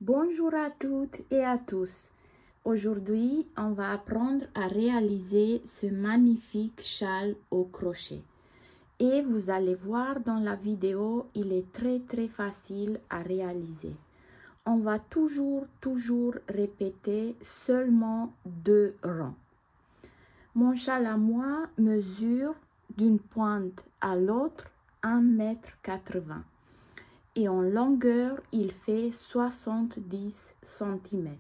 Bonjour à toutes et à tous. Aujourd'hui, on va apprendre à réaliser ce magnifique châle au crochet. Et vous allez voir dans la vidéo, il est très facile à réaliser. On va toujours répéter seulement 2 rangs. Mon châle à moi mesure d'une pointe à l'autre 1,80 m. Et en longueur, il fait 70 cm.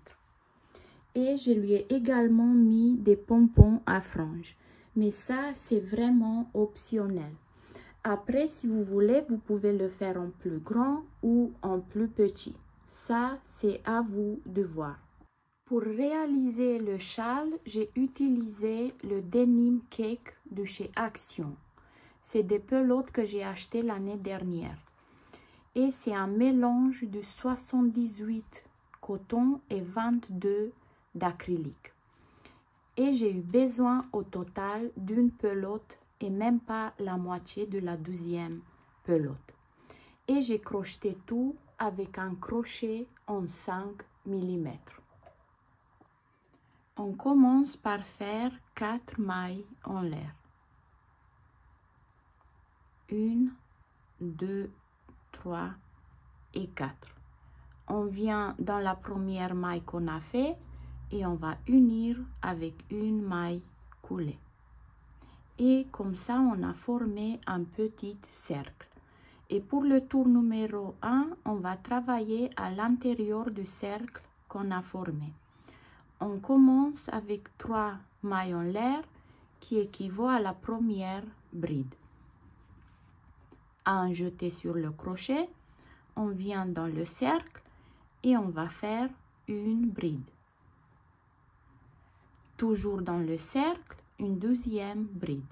Et je lui ai également mis des pompons à franges. Mais ça, c'est vraiment optionnel. Après, si vous voulez, vous pouvez le faire en plus grand ou en plus petit. Ça, c'est à vous de voir. Pour réaliser le châle, j'ai utilisé le Denim Cake de chez Action. C'est des pelotes que j'ai achetées l'année dernière. Et c'est un mélange de 78 coton et 22 d'acrylique. Et j'ai eu besoin au total d'une pelote et même pas la moitié de la 12e pelote. Et j'ai crocheté tout avec un crochet en 5 mm. On commence par faire 4 mailles en l'air. 1, 2, 3 et 4. On vient dans la première maille qu'on a fait et on va unir avec une maille coulée. Et comme ça, on a formé un petit cercle. Et pour le tour numéro 1, on va travailler à l'intérieur du cercle qu'on a formé. On commence avec 3 mailles en l'air qui équivaut à la première bride. Un jeté sur le crochet, on vient dans le cercle et on va faire une bride. Toujours dans le cercle, une 12e bride.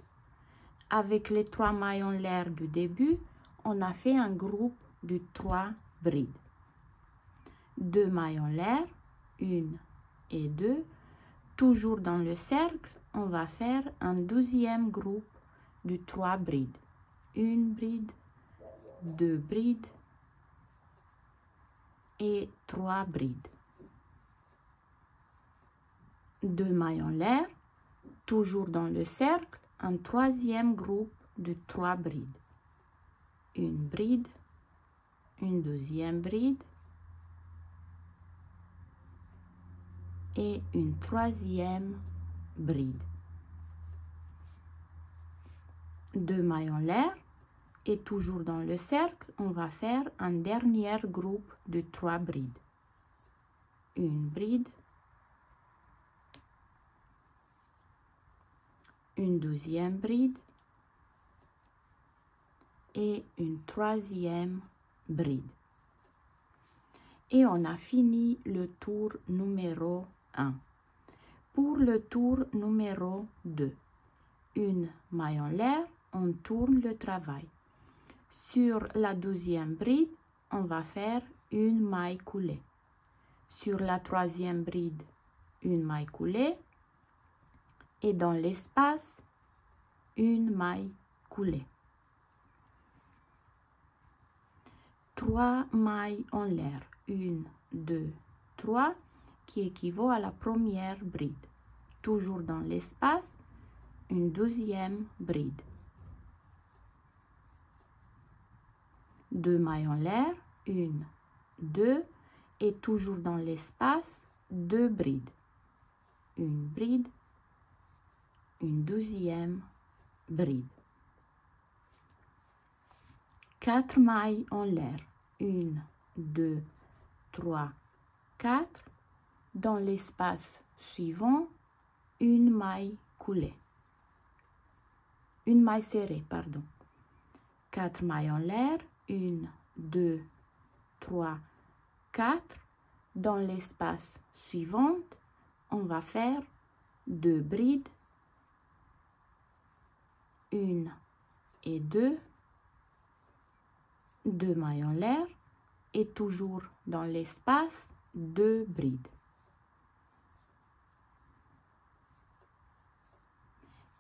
Avec les 3 mailles en l'air du début, on a fait un groupe de 3 brides. 2 mailles en l'air, 1 et 2. Toujours dans le cercle, on va faire un 12e groupe de 3 brides. 1 bride, 2 brides et 3 brides. 2 mailles en l'air, toujours dans le cercle, un 3e groupe de 3 brides. 1 bride, une 2e bride et une 3e bride. 2 mailles en l'air et toujours dans le cercle, on va faire un dernier groupe de 3 brides. 1 bride, une 12e bride et une 3e bride. Et on a fini le tour numéro 1. Pour le tour numéro 2, une maille en l'air, on tourne le travail. Sur la 12e bride, on va faire une maille coulée. Sur la 3e bride, une maille coulée. Et dans l'espace, une maille coulée. 3 mailles en l'air. 1, 2, 3, qui équivaut à la première bride. Toujours dans l'espace, une 12e bride. 2 mailles en l'air, 1, 2, et toujours dans l'espace, 2 brides. Une bride, une 12e bride. 4 mailles en l'air, 1, 2, 3, 4. Dans l'espace suivant, une maille coulée. Une maille serrée, pardon. 4 mailles en l'air, 1, 2, 3, 4. Dans l'espace suivant, on va faire 2 brides, 1 et 2, 2 mailles en l'air et toujours dans l'espace 2 brides.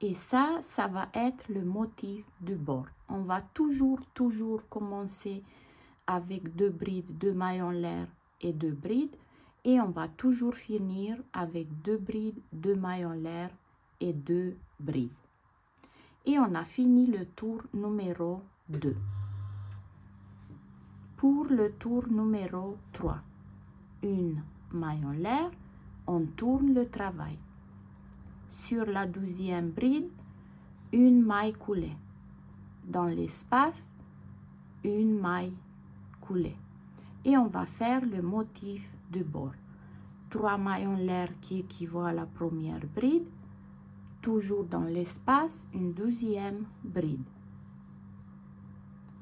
Et ça va être le motif du bord. On va toujours commencer avec 2 brides, 2 mailles en l'air et 2 brides. Et on va toujours finir avec 2 brides, 2 mailles en l'air et 2 brides. Et on a fini le tour numéro 2. Pour le tour numéro 3, une maille en l'air, on tourne le travail. Sur la 12e bride, une maille coulée. Dans l'espace, une maille coulée. Et on va faire le motif de bord. 3 mailles en l'air qui équivaut à la première bride. Toujours dans l'espace, une 12e bride.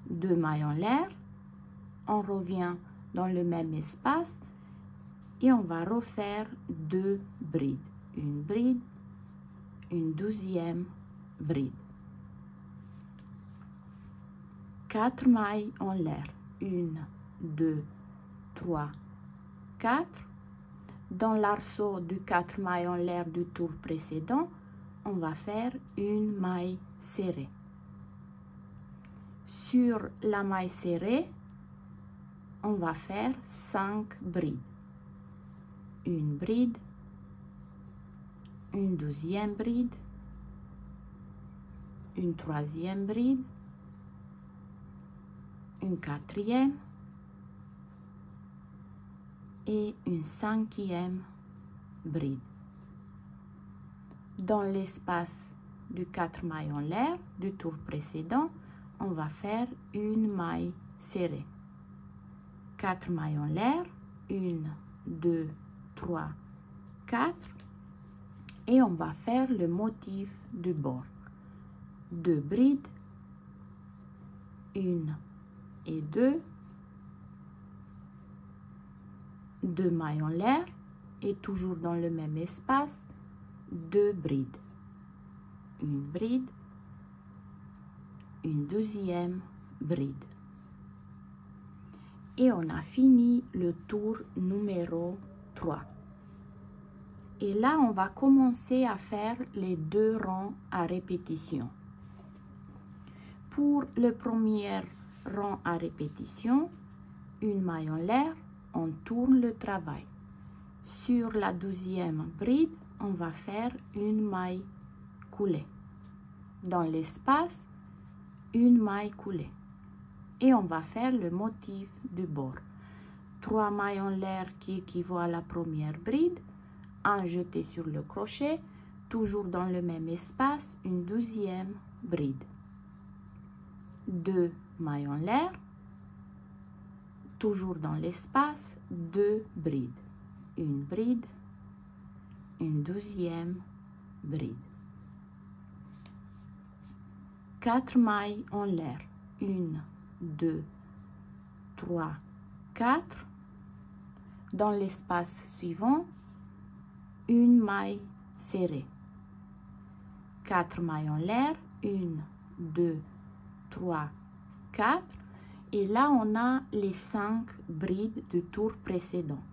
2 mailles en l'air. On revient dans le même espace et on va refaire 2 brides. Une bride, une 12e bride. 4 mailles en l'air. 1, 2, 3, 4. Dans l'arceau du 4 mailles en l'air du tour précédent, on va faire une maille serrée. Sur la maille serrée, on va faire 5 brides. Une bride, une 12e bride, une 3e bride, une 4e et une 5e bride. Dans l'espace du 4 mailles en l'air du tour précédent, on va faire une maille serrée. 4 mailles en l'air, 1, 2, 3, 4. Et on va faire le motif du bord. 2 brides, 1 et 2. 2 mailles en l'air et toujours dans le même espace, 2 brides. Une bride, une 12e bride. Et on a fini le tour numéro 3. Et là, on va commencer à faire les 2 rangs à répétition. Pour le premier rang à répétition, une maille en l'air, on tourne le travail. Sur la 12e bride, on va faire une maille coulée. Dans l'espace, une maille coulée. Et on va faire le motif du bord. 3 mailles en l'air qui équivaut à la première bride, un jeté sur le crochet, toujours dans le même espace, une 12e bride. 2 mailles en l'air, toujours dans l'espace, 2 brides. Une bride, une 12e bride. 4 mailles en l'air, 1, 2, 3, 4. Dans l'espace suivant, une maille serrée. 4 mailles en l'air, 1, 2, 3, 4. Et là, on a les 5 brides du tour précédent.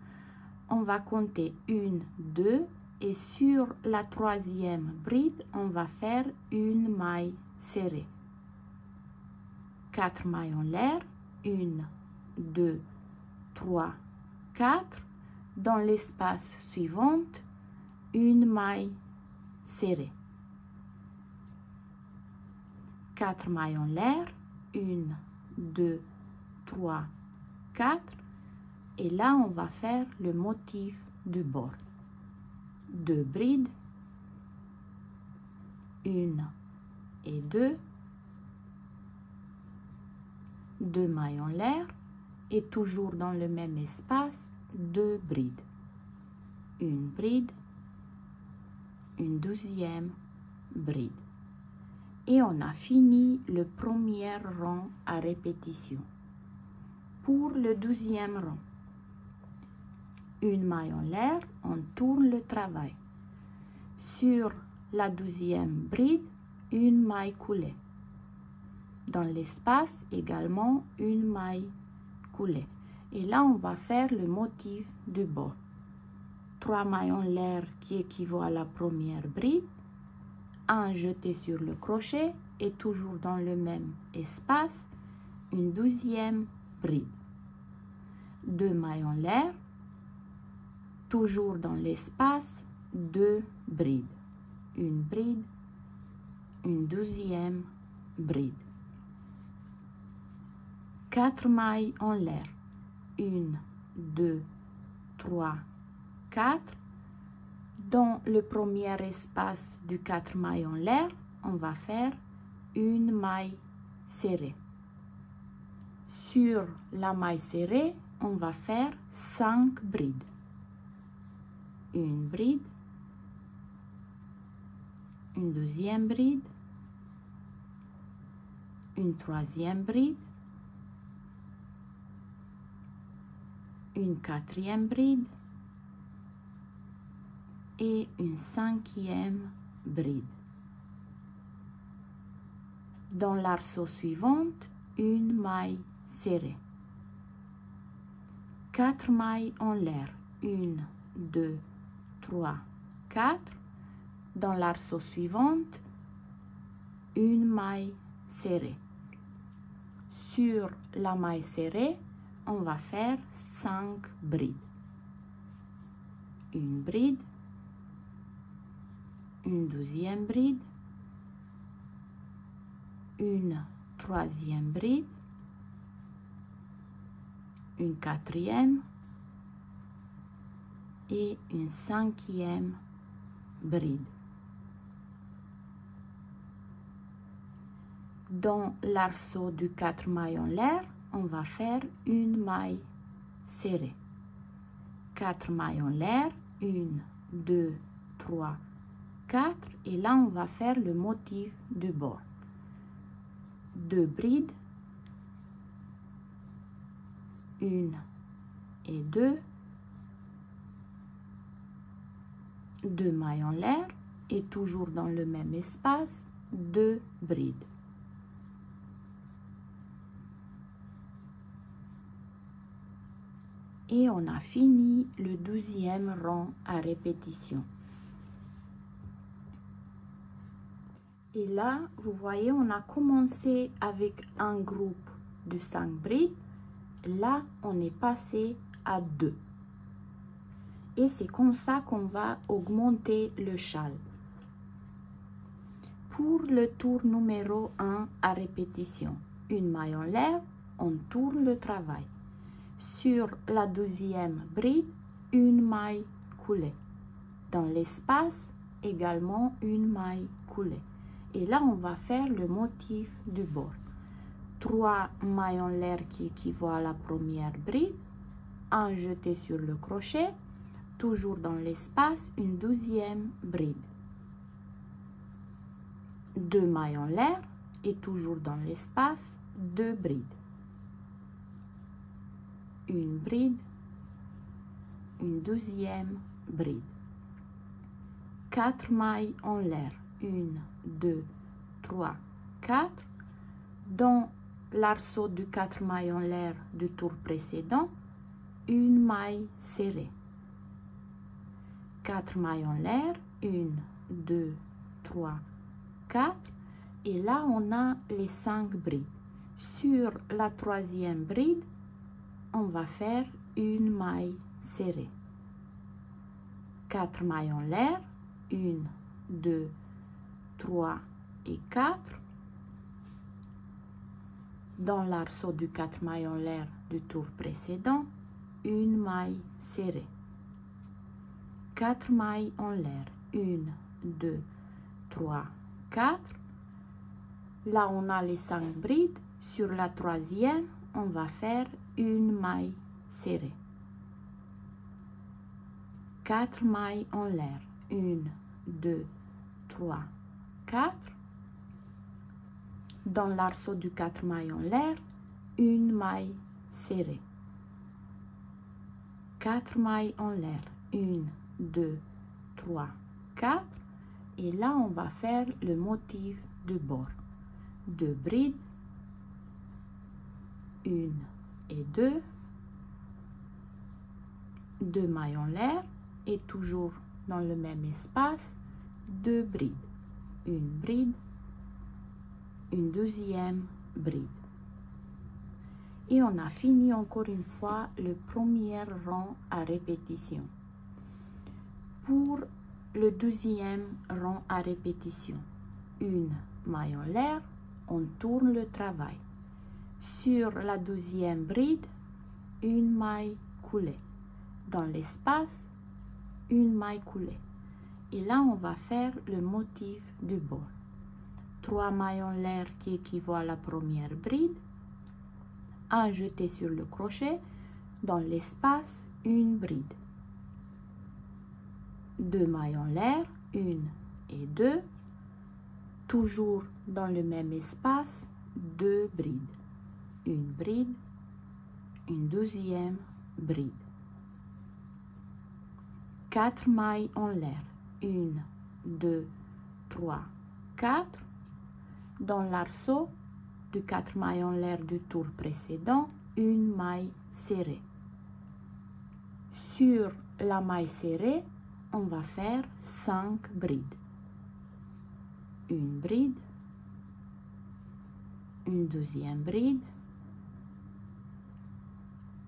On va compter 1, 2 et sur la 3e bride, on va faire une maille serrée. 4 mailles en l'air, 1, 2, 3, 4. Dans l'espace suivant, une maille serrée. 4 mailles en l'air, 1, 2, 3, 4. Et là, on va faire le motif du bord. 2 brides, 1 et 2. 2 mailles en l'air et toujours dans le même espace, 2 brides. Une bride, une 12e bride. Et on a fini le premier rang à répétition. Pour le 12e rang, une maille en l'air, on tourne le travail. Sur la 12e bride, une maille coulée. Dans l'espace, également, une maille coulée. Et là, on va faire le motif du bord. 3 mailles en l'air qui équivaut à la première bride. Un jeté sur le crochet et toujours dans le même espace, une 12e bride. 2 mailles en l'air, toujours dans l'espace, 2 brides. Une bride, une deuxième bride. 4 mailles en l'air. 1, 2, 3, 4. Dans le premier espace du 4 mailles en l'air, on va faire une maille serrée. Sur la maille serrée, on va faire 5 brides. Une bride, une deuxième bride, une troisième bride, une quatrième bride et une cinquième bride. Dans l'arceau suivant, une maille serrée. 4 mailles en l'air. 1, 2, 3, 4. Dans l'arceau suivant, une maille serrée. Sur la maille serrée, on va faire 5 brides. Une bride, une deuxième bride, une troisième bride, une quatrième et une cinquième bride. Dans l'arceau du 4 mailles en l'air, on va faire une maille serrée. 4 mailles en l'air, 1, 2, 3, 4. Et là, on va faire le motif du bord. 2 brides, 1 et 2. 2 mailles en l'air et toujours dans le même espace, 2 brides. Et on a fini le 12e rang à répétition. Et là, vous voyez, on a commencé avec un groupe de 5 brides. Là, on est passé à 2. Et c'est comme ça qu'on va augmenter le châle. Pour le tour numéro 1 à répétition, une maille en l'air, on tourne le travail. Sur la deuxième bride, une maille coulée. Dans l'espace, également une maille coulée. Et là, on va faire le motif du bord. 3 mailles en l'air qui équivaut à la première bride, un jeté sur le crochet, toujours dans l'espace, une deuxième bride. 2 mailles en l'air et toujours dans l'espace, 2 brides. Une bride, une deuxième bride. 4 mailles en l'air. 1, 2, 3, 4. Dans l'arceau du 4 mailles en l'air du tour précédent, une maille serrée. 4 mailles en l'air. 1, 2, 3, 4. Et là, on a les 5 brides. Sur la troisième bride, on va faire une maille serrée. 4 mailles en l'air. 1, 2, 3 et 4. Dans l'arceau du 4 mailles en l'air du tour précédent, une maille serrée. 4 mailles en l'air. 1, 2, 3, 4. Là, on a les 5 brides. Sur la troisième, on va faire une maille serrée. 4 mailles en l'air. 1, 2, 3, 4. Dans l'arceau du 4 mailles en l'air, une maille serrée. 4 mailles en l'air. 1, 2, 3, 4. Et là, on va faire le motif du bord. 2 brides. 1 et 2. 2 mailles en l'air et toujours dans le même espace, 2 brides. Une bride, une deuxième bride. Et on a fini encore une fois le premier rang à répétition. Pour le 12e rang à répétition, une maille en l'air, on tourne le travail. Sur la 12e bride, une maille coulée. Dans l'espace, une maille coulée. Et là, on va faire le motif du bord. 3 mailles en l'air qui équivaut à la première bride. Un jeté sur le crochet. Dans l'espace, une bride. 2 mailles en l'air, 1 et 2. Toujours dans le même espace, 2 brides. Une bride, une 12e bride. 4 mailles en l'air, 1, 2, 3, 4. Dans l'arceau de 4 mailles en l'air du tour précédent, une maille serrée. Sur la maille serrée, on va faire 5 brides. Une bride, une 12e bride,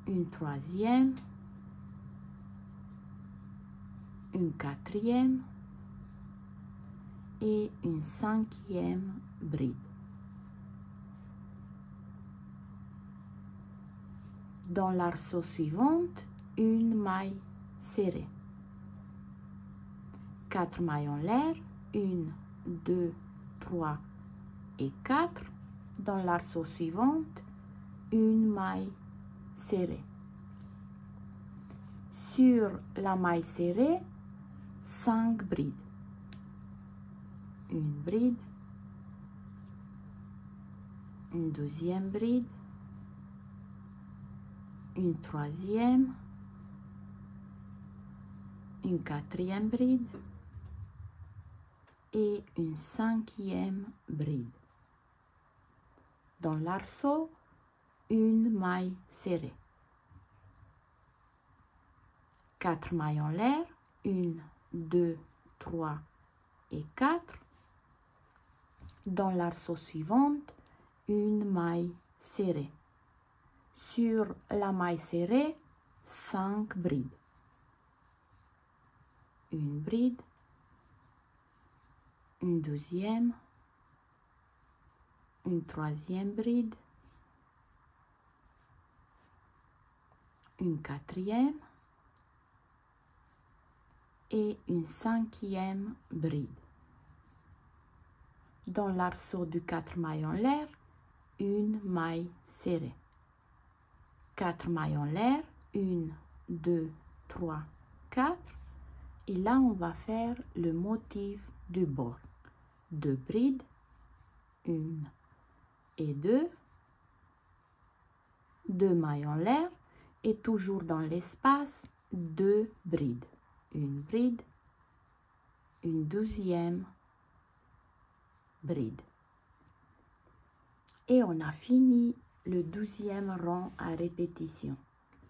une 3e, une 4e et une 5e bride. Dans l'arceau suivant, une maille serrée. 4 mailles en l'air, 1, 2, 3 et 4. Dans l'arceau suivant, une maille serrée. Sur la maille serrée, 5 brides. Une bride, une 12e bride, une 3e, une 4e bride et une 5e bride. Dans l'arceau, une maille serrée. 4 mailles en l'air, 1, 2, 3 et 4. Dans l'arceau suivant, une maille serrée. Sur la maille serrée, 5 brides. Une bride, une 12e, une 3e bride, une 4e et une 5e bride. Dans l'arceau de 4 mailles en l'air, une maille serrée. 4 mailles en l'air, 1, 2, 3, 4. Et là, on va faire le motif du bord. 2 brides, 1 et 2. 2 mailles en l'air et toujours dans l'espace, 2 brides. Une bride, une 12e bride. Et on a fini le 12e rang à répétition.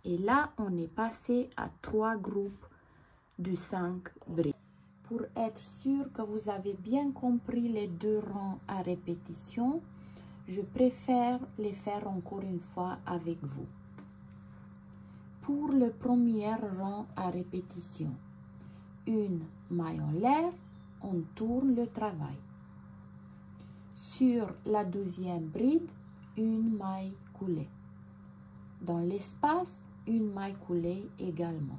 Et là, on est passé à 3 groupes de 5 brides. Pour être sûr que vous avez bien compris les 2 rangs à répétition, je préfère les faire encore une fois avec vous. Pour le premier rang à répétition, une maille en l'air, on tourne le travail. Sur la 12e bride, une maille coulée. Dans l'espace, une maille coulée également.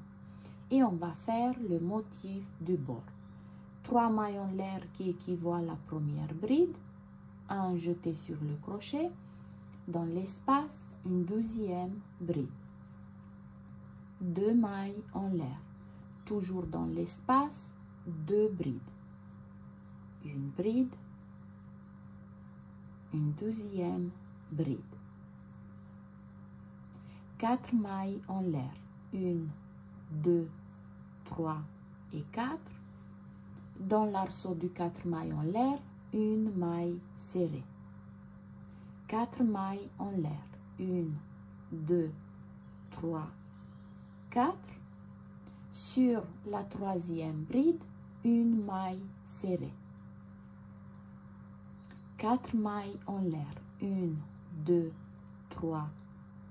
Et on va faire le motif du bord. 3 mailles en l'air qui équivaut à la première bride, un jeté sur le crochet. Dans l'espace, une 12e bride. 2 mailles en l'air. Toujours dans l'espace, 2 brides. Une bride, une 12e bride. 4 mailles en l'air. 1, 2, 3 et 4. Dans l'arceau du 4 mailles en l'air, une maille serrée. 4 mailles en l'air. 1, 2, 3, 4. Sur la 3e bride, une maille serrée. 4 mailles en l'air. 1, 2, 3,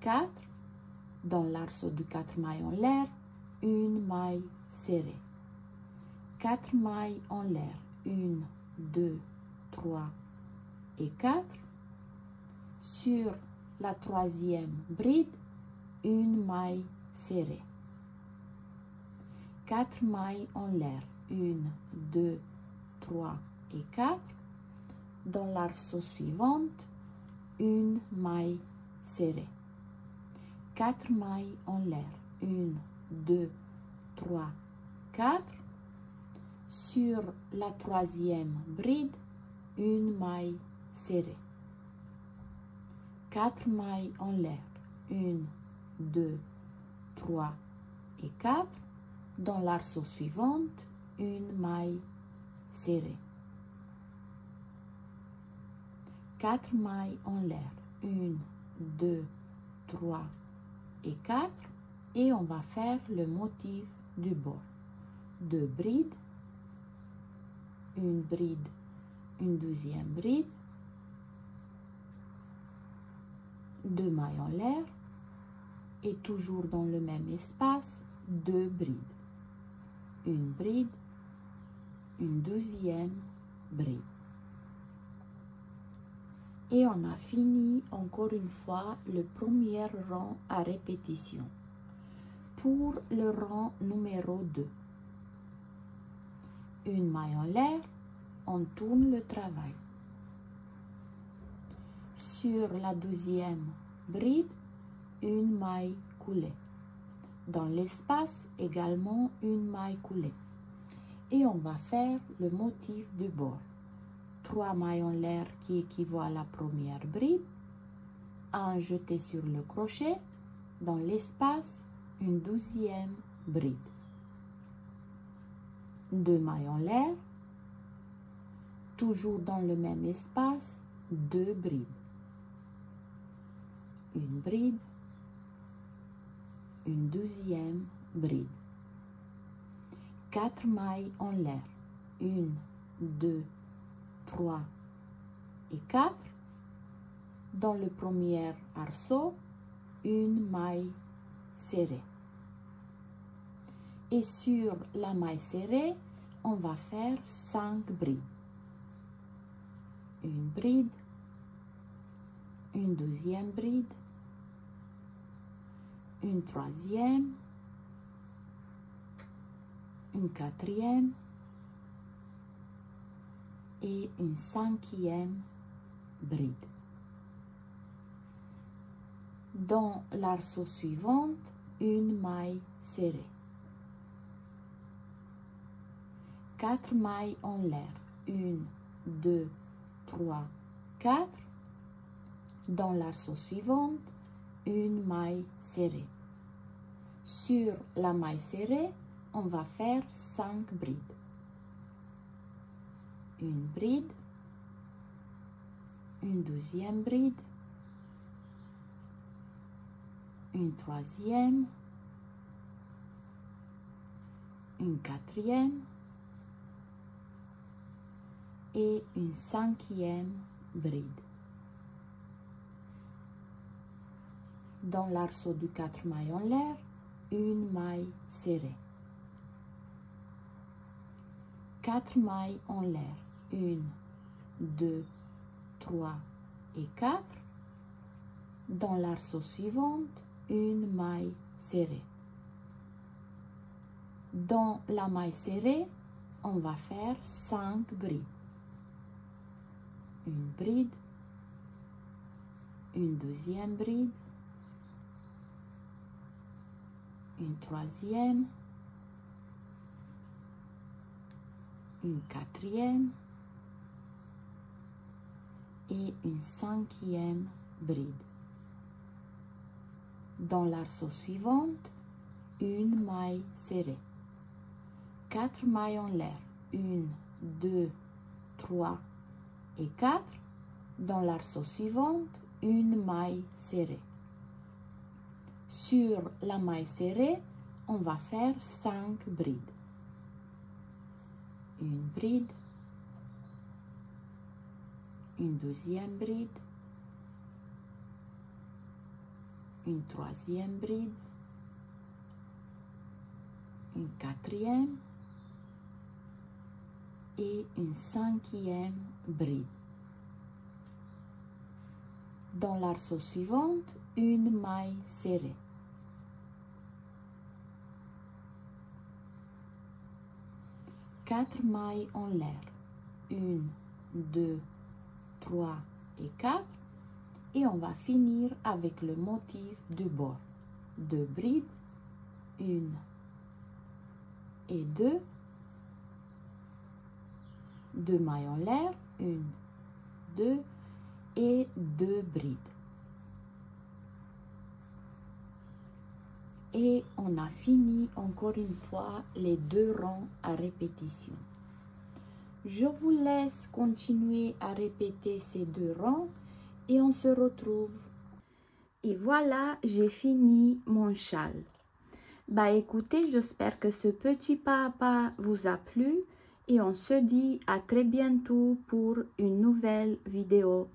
4. Dans l'arceau de 4 mailles en l'air, une maille serrée. 4 mailles en l'air. 1, 2, 3 et 4. Sur la troisième bride, une maille serrée. 4 mailles en l'air. 1, 2, 3 et 4. Dans l'arceau suivante, une maille serrée. 4 mailles en l'air. 1, 2, 3, 4. Sur la troisième bride, une maille serrée. 4 mailles en l'air. 1, 2, 3 et 4. Dans l'arceau suivant, une maille serrée. 4 mailles en l'air. 1, 2, 3 et 4. Et on va faire le motif du bord. 2 brides, une bride, une deuxième bride, 2 mailles en l'air et toujours dans le même espace, 2 brides. Une bride, une deuxième bride. Et on a fini encore une fois le premier rang à répétition. Pour le rang numéro 2, une maille en l'air, on tourne le travail. Sur la deuxième bride, une maille coulée. Dans l'espace, également une maille coulée. Et on va faire le motif du bord. 3 mailles en l'air qui équivaut à la première bride. Un jeté sur le crochet. Dans l'espace, une deuxième bride. 2 mailles en l'air. Toujours dans le même espace, 2 brides. Une bride, une deuxième bride. 4 mailles en l'air. 1, 2, 3 et 4. Dans le premier arceau, une maille serrée. Et sur la maille serrée, on va faire 5 brides. Une bride, une deuxième bride, une troisième, une quatrième et une cinquième bride. Dans l'arceau suivant, une maille serrée. 4 mailles en l'air. 1, 2, 3, 4. Dans l'arceau suivant, une maille serrée. Sur la maille serrée, on va faire 5 brides. Une bride, une deuxième bride, une troisième, une quatrième et une cinquième bride. Dans l'arceau du 4 mailles en l'air, une maille serrée. 4 mailles en l'air. 1, 2, 3 et 4. Dans l'arceau suivant, une maille serrée. Dans la maille serrée, on va faire 5 brides. Une bride, une deuxième bride, une troisième, une quatrième et une cinquième bride. Dans l'arceau suivant, une maille serrée. 4 mailles en l'air. 1, 2, 3 et 4. Dans l'arceau suivant, une maille serrée. Sur la maille serrée, on va faire 5 brides. Une bride, une deuxième bride, une troisième bride, une quatrième et une 5e bride. Dans l'arceau suivante, une maille serrée. Quatre mailles en l'air. 1, 2, 3 et 4. Et on va finir avec le motif du bord. 2 brides, 1 et 2. 2 mailles en l'air, 1, 2 et 2 brides. Et on a fini encore une fois les 2 rangs à répétition. Je vous laisse continuer à répéter ces 2 rangs et on se retrouve. Et voilà, j'ai fini mon châle. Bah écoutez, j'espère que ce petit pas à pas vous a plu et on se dit à très bientôt pour une nouvelle vidéo.